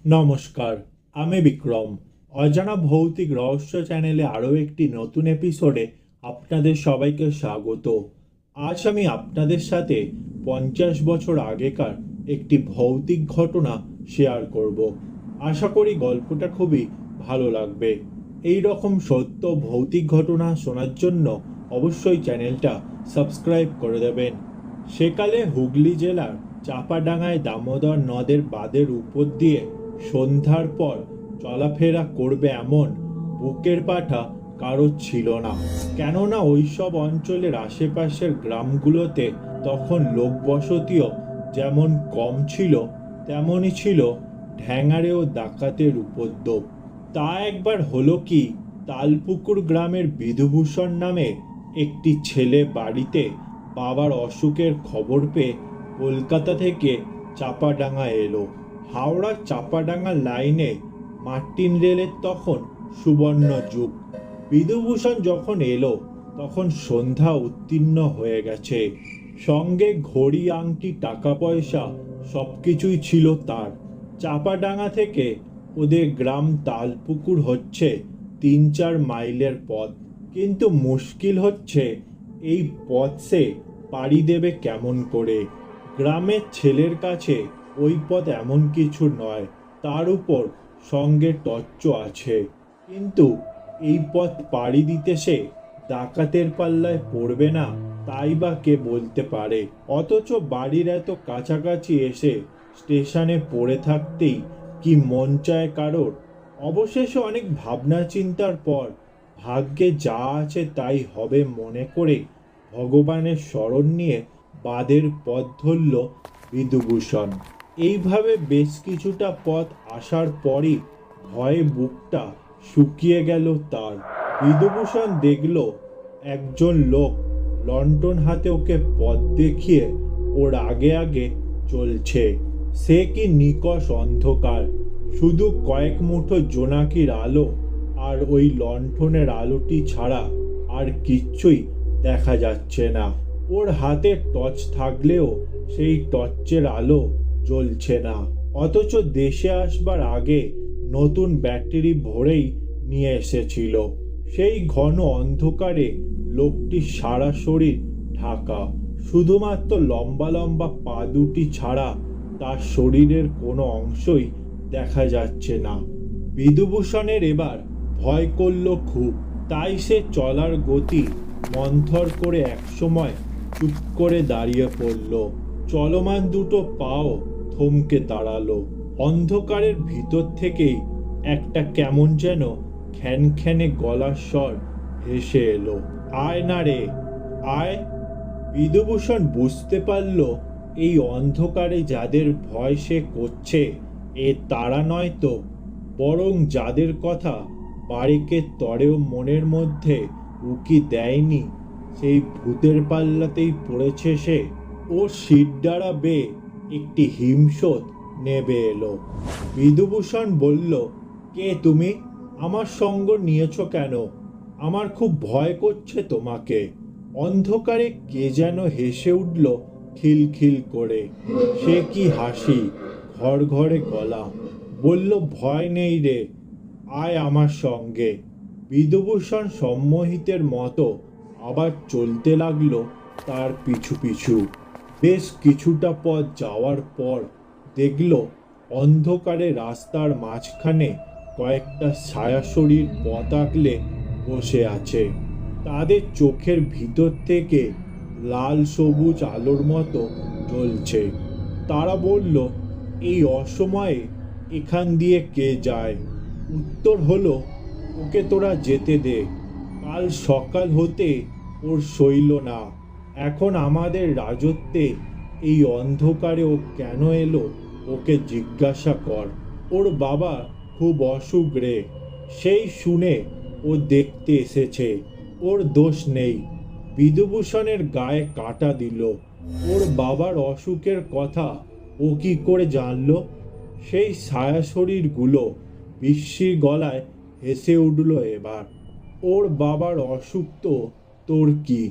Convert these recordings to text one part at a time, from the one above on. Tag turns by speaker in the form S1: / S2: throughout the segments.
S1: নমস্কার, আমি বিক্রম। অজানা ভৌতিক রহস্য চ্যানেলে আরও একটি নতুন এপিসোডে আপনাদের সবাইকে স্বাগত। আজ আমি আপনাদের সাথে 50 বছর আগেকার একটি ভৌতিক ঘটনা শেয়ার করব। আশা করি গল্পটা খুবই ভালো লাগবে। এই রকম সত্য ভৌতিক ঘটনা শোনার জন্য অবশ্যই চ্যানেলটা সাবস্ক্রাইব করে দেবেন। সেকালে হুগলি জেলার চাপাডাঙ্গায় দামোদর নদের বাঁধের উপর দিয়ে সন্ধ্যার পর চলাফেরা করবে এমন বুকের পাঠা কারো ছিল না। কেননা ওইসব অঞ্চলের আশেপাশের গ্রামগুলোতে তখন লোকবসতিও যেমন কম ছিল, তেমনই ছিল ঢ্যাঙারে ও ডাকাতের উপদ্রব। তা একবার হলো কি, তালপুকুর গ্রামের বিধুভূষণ নামে একটি ছেলে বাড়িতে বাবার অসুখের খবর পেয়ে কলকাতা থেকে চাপাডাঙ্গা এলো। হাওড়া চাপাডাঙ্গা লাইনে মার্টিন রেলের তখন সুবর্ণ যুগ। বিধুভূষণ যখন এলো তখন সন্ধ্যা উত্তীর্ণ হয়ে গেছে। সঙ্গে ঘড়ি, আংটি, টাকা পয়সা সবকিছুই ছিল তার। চাপাডাঙ্গা থেকে ওদের গ্রাম তালপুকুর হচ্ছে 3-4 মাইলের পথ। কিন্তু মুশকিল হচ্ছে এই পথ সে পাড়ি দেবে কেমন করে। গ্রামের ছেলের কাছে ওই পথ এমন কিছু নয়, তার উপর সঙ্গে টর্চও আছে। কিন্তু এই পথ পাড়ি দিতে সে ডাকাতের পাল্লায় পড়বে না, তাই বা কে বলতে পারে। অথচ বাড়ির এত কাছাকাছি এসে স্টেশনে পড়ে থাকতেই কি মন চায় কারোর। অবশেষে অনেক ভাবনা চিন্তার পর ভাগ্যে যা আছে তাই হবে মনে করে ভগবানের শরণ নিয়ে বাঁধের পথ ধরল বিধুভূষণ। এইভাবে বেশ কিছুটা পথ আসার পরই ভয়ে বুকটা শুকিয়ে গেল তার। বিধুভূষণ দেখল একজন লোক লণ্ঠন হাতে ওকে পথ দেখিয়ে ওর আগে আগে চলছে। সে কি নিকষ অন্ধকার, শুধু কয়েক মুঠো জোনাকির আলো, আর ওই লণ্ঠনের আলোটি ছাড়া আর কিচ্ছুই দেখা যাচ্ছে না। ওর হাতে টর্চ থাকলেও সেই টর্চের আলো জ্বলছে না। অথচ দেশে আসবার আগে নতুন ব্যাটারি ভরেই নিয়ে এসেছিল। সেই ঘন অন্ধকারে লোকটি সারা শরীর ঢাকা, শুধুমাত্র লম্বা লম্বা পা দুটি ছাড়া তার শরীরের কোনো অংশই দেখা যাচ্ছে না। বিধুভূষণের এবার ভয় করল খুব, তাই সে চলার গতি মন্থর করে একসময় চুপ করে দাঁড়িয়ে পড়ল। চলমান দুটো পাও থমকে দাঁড়ালো। অন্ধকারের ভিতর থেকেই একটা কেমন যেন খ্যানখ্যানে গলার স্বর ভেসে এলো, আয় না রে, আয়। বিধুভূষণ বুঝতে পারল এই অন্ধকারে যাদের ভয় সে করছে এ তারা নয় তো, বরং যাদের কথা বারিকের তরেও মনের মধ্যে উকি দেয়নি, সেই ভূতের পাল্লাতেই পড়েছে সে। ও শিরদাঁড়া বেয়ে একটি হিমস্রোত নেবে এলো। বিধুভূষণ বলল, কে তুমি? আমার সঙ্গ নিয়েছ কেন? আমার খুব ভয় করছে তোমাকে। অন্ধকারে কে যেন হেসে উঠল খিলখিল করে। সে কি হাসি, ঘর ঘরে গলা। বলল, ভয় নেই রে, আয় আমার সঙ্গে। বিধুভূষণ সম্মোহিতের মতো আবার চলতে লাগলো তার পিছু পিছু। বেশ কিছুটা পথ যাওয়ার পর দেখল অন্ধকারে রাস্তার মাঝখানে কয়েকটা ছায়া শরীর পথ আগলে বসে আছে। তাদের চোখের ভিতর থেকে লাল সবুজ আলোর মতো জ্বলছে। তারা বলল, এই অসময়ে এখান দিয়ে কে যায়? উত্তর হলো, ওকে তোরা যেতে দে। কাল সকাল হতে ওর সইল না। এখন আমাদের রাজত্বে এই অন্ধকারে ও কেন এলো ওকে জিজ্ঞাসা কর। ওর বাবা খুব অসুখ রে, সেই শুনে ও দেখতে এসেছে। ওর দোষ নেই। বিধুভূষণের গায়ে কাঁটা দিল। ওর বাবার অসুখের কথা ও কি করে জানলো? সেই ছায়া শরীরগুলো বিশ্রী গলায় হেসে উঠল এবার। ওর বাবার অসুখ তো তোর কি?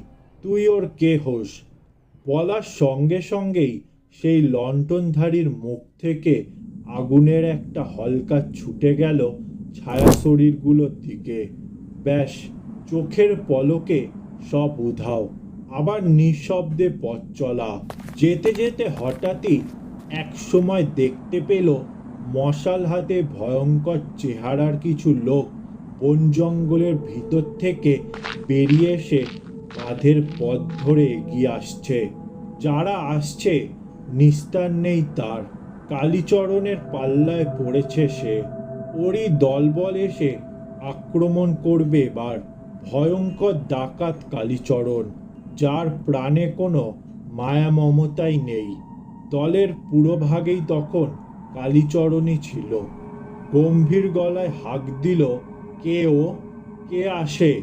S1: তুই ওর কে হোস? বলার সঙ্গে সঙ্গেই সেই লণ্ঠনধারীর মুখ থেকে আগুনের একটা হলকা ছুটে গেল ছায়া শরীরগুলোর দিকে। ব্যাস, চোখের পলকে সব উধাও। আবার নিঃশব্দে পথ চলা। যেতে যেতে হঠাৎই এক সময় দেখতে পেল মশাল হাতে ভয়ঙ্কর চেহারার কিছু লোক বন জঙ্গলের ভিতর থেকে বেরিয়ে এসে বাঁধের পথ ধরে এগিয়ে আসছে। যারা আসছে নিস্তার নেই তার। কালীচরণের পাল্লায় পড়েছে সে। ওরই দলবল এসে আক্রমণ করবে এবার। ভয়ঙ্কর ডাকাত কালীচরণ, যার প্রাণে কোনো মায়া মমতাই নেই। দলের পুরোভাগেই তখন কালীচরণই ছিল। গম্ভীর গলায় হাঁক দিল, কে ও? কে আসে?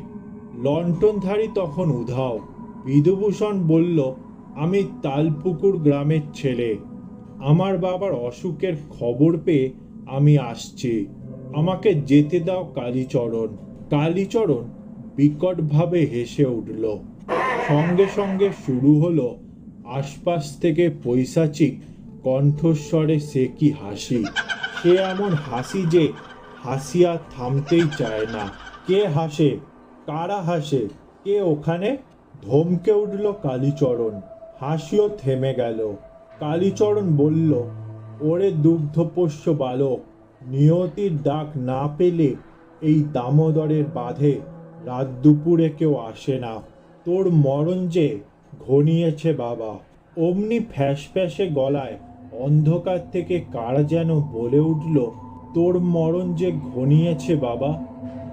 S1: লণ্ঠনধারী তখন উধাও। বিধুভূষণ বলল, আমি তালপুকুর গ্রামের ছেলে। আমার বাবার অসুখের খবর পেয়ে আমি আসছি। আমাকে যেতে দাও কালীচরণ। কালীচরণ বিকটভাবে হেসে উঠল। সঙ্গে সঙ্গে শুরু হলো আশপাশ থেকে পৈশাচিক কণ্ঠস্বরে সে কি হাসি। সে এমন হাসি যে হাসি আর থামতেই চায় না। কে হাসে? কারা হাসে? কে ওখানে? ধমকে উঠল কালীচরণ। হাসিও থেমে গেল। কালীচরণ বলল, ওরে দুগ্ধপোষ্য বালক, নিয়তির ডাক না পেলে এই দামোদরের বাঁধে রাত দুপুরে কেউ আসে না। তোর মরণ যে ঘনিয়েছে বাবা। অমনি ফ্যাঁস ফ্যাঁসে গলায় অন্ধকার থেকে কারা যেন বলে উঠল, তোর মরণ যে ঘনিয়েছে বাবা।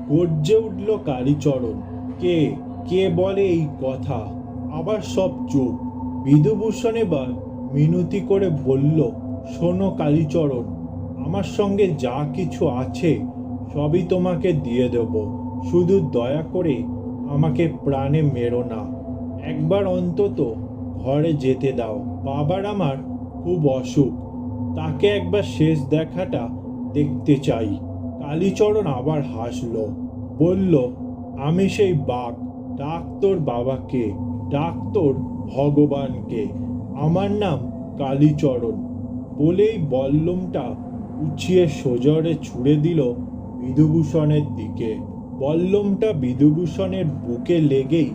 S1: গর্জে উঠল কালীচরণ। কে কে বলে এই কথা? আবার সব চুপ। বিধুভূষণ এবার মিনতি করে বলল, শোনো কালীচরণ, আমার সঙ্গে যা কিছু আছে সবই তোমাকে দিয়ে দেব। শুধু দয়া করে আমাকে প্রাণে মেরো না। একবার অন্তত ঘরে যেতে দাও। বাবার আমার খুব অসুখ, তাকে একবার শেষ দেখাটা দেখতে চাই। কালীচরণ আবার হাসল, বলল, আমি সেই বাঘ। ডাক তোর বাবাকে, ডাক তোর ভগবানকে। আমার নাম কালীচরণ। বলেই বল্লমটা উঁচিয়ে সোজরে ছুঁড়ে দিল বিধুভূষণের দিকে। বল্লমটা বিধুভূষণের বুকে লেগেই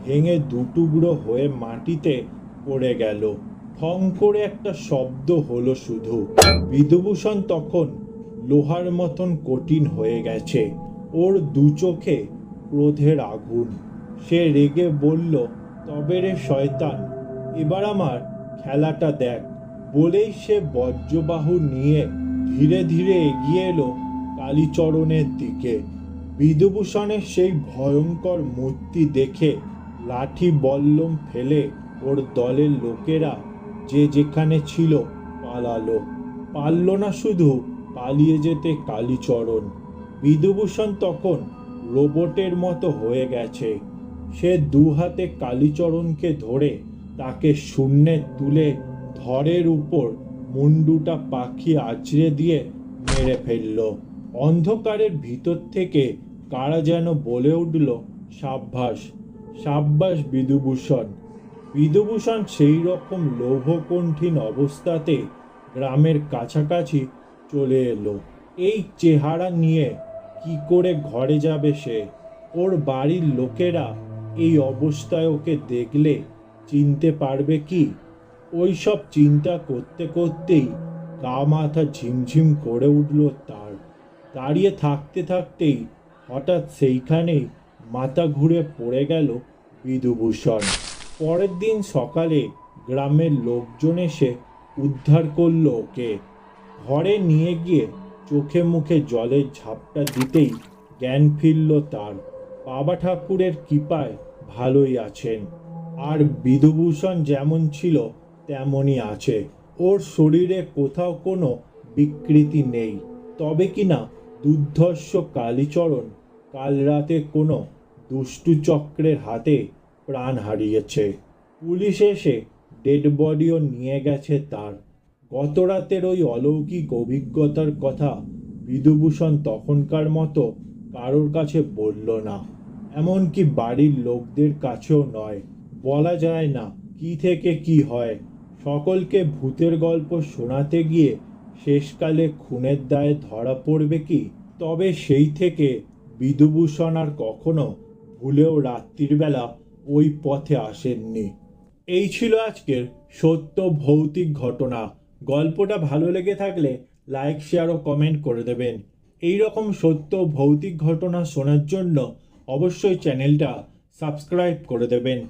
S1: ভেঙে দুটুকরো হয়ে মাটিতে পড়ে গেল। ঠং করে একটা শব্দ হলো শুধু। বিধুভূষণ তখন লোহার মতন কঠিন হয়ে গেছে। ওর দু চোখে ক্রোধের আগুন। সে রেগে বলল, তবে রে শয়তান, এবার আমার খেলাটা দেখ। বলেই সে বজ্রবাহু নিয়ে ধীরে ধীরে এগিয়ে এলো কালীচরণের দিকে। বিধুভূষণের সেই ভয়ঙ্কর মূর্তি দেখে লাঠি বল্লম ফেলে ওর দলের লোকেরা যে যেখানে ছিল পালালো। পারল না শুধু পালিয়ে যেতে কালীচরণ। বিধুভূষণ তখন রোবটের মতো হয়ে গেছে। সে দু হাতে কালীচরণকে ধরে তাকে শূন্যে তুলে ধরের উপর মুন্ডুটা পাখি আছড়ে দিয়ে মেরে ফেলল। অন্ধকারের ভিতর থেকে কারা যেন বলে উঠল, সাব্বাস, সাব্বাস বিধুভূষণ। বিধুভূষণ সেই রকম লৌহকণ্ঠিন অবস্থাতে গ্রামের কাছাকাছি চলে এলো। এই চেহারা নিয়ে কি করে ঘরে যাবে সে? ওর বাড়ির লোকেরা এই অবস্থায় ওকে দেখলে চিনতে পারবে কি? ওই সব চিন্তা করতে করতেই গা মাথা ঝিমঝিম করে উঠল তার। দাঁড়িয়ে থাকতে থাকতেই হঠাৎ সেইখানেই মাথা ঘুরে পড়ে গেল বিধুভূষণ। পরের দিন সকালে গ্রামের লোকজন এসে উদ্ধার করলো ওকে। ঘরে নিয়ে গিয়ে চোখে মুখে জলের ঝাপটা দিতেই জ্ঞান ফিরল তার। বাবা ঠাকুরের কৃপায় ভালোই আছেন। আর বিধুভূষণ যেমন ছিল তেমনই আছে। ওর শরীরে কোথাও কোনো বিকৃতি নেই। তবে কিনা দুর্ধর্ষ কালীচরণ কাল রাতে কোনো দুষ্টু চক্রের হাতে প্রাণ হারিয়েছে। পুলিশ এসে ডেড বডিও নিয়ে গেছে তার। গত রাতের ওই অলৌকিক অভিজ্ঞতার কথা বিধুভূষণ তখনকার মতো কারোর কাছে বলল না, এমনকি বাড়ির লোকদের কাছেও নয়। বলা যায় না কি থেকে কি হয়। সকলকে ভূতের গল্প শোনাতে গিয়ে শেষকালে খুনের দায়ে ধরা পড়বে কি? তবে সেই থেকে বিধুভূষণ আর কখনো ভুলেও রাত্রির বেলা ওই পথে আসেননি। এই ছিল আজকের সত্য ভৌতিক ঘটনা। গল্পটা ভালো লেগে থাকলে লাইক, শেয়ার ও কমেন্ট করে দেবেন। এই রকম সত্য ভৌতিক ঘটনা শোনার জন্য অবশ্যই চ্যানেলটা সাবস্ক্রাইব করে দেবেন।